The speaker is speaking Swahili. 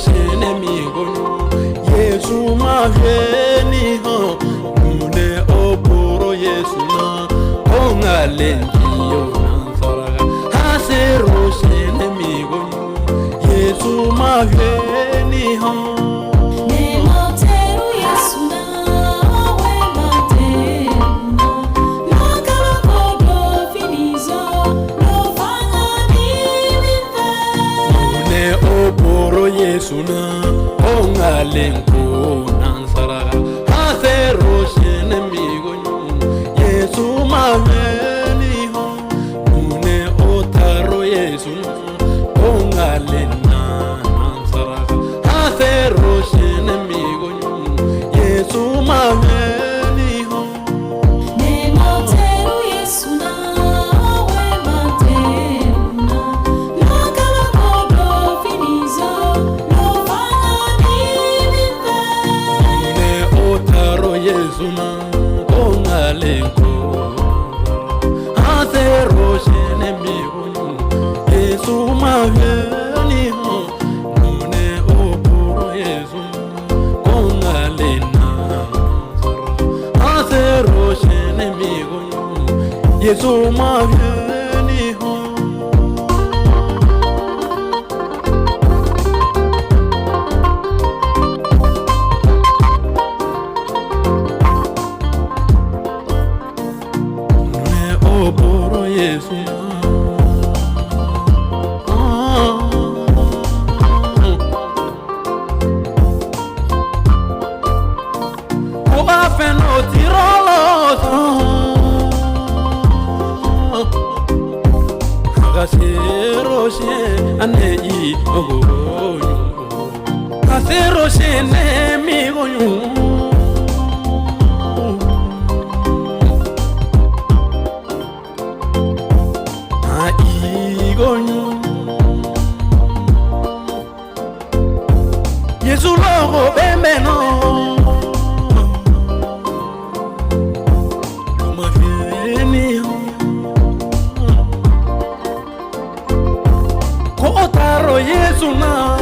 enemigo, yesu mavieni ho, mune oporo yesu na, ongalengiyo nansaraga, haseros enemigo, yesu mavieni ho. Suna ongalenko nansaraga hasero enemigo yesu maveni ho une otaro yesu ongalena nansaraga hasero enemigo yesu maveni ho nemotero yesu na Suna ongalenko hasero enemigo yesu mavieni ho une oporo yesu ongalena hasero enemigo yesu mavieni ho. Yesu logo bemeno mavieni ko otaro Yesu na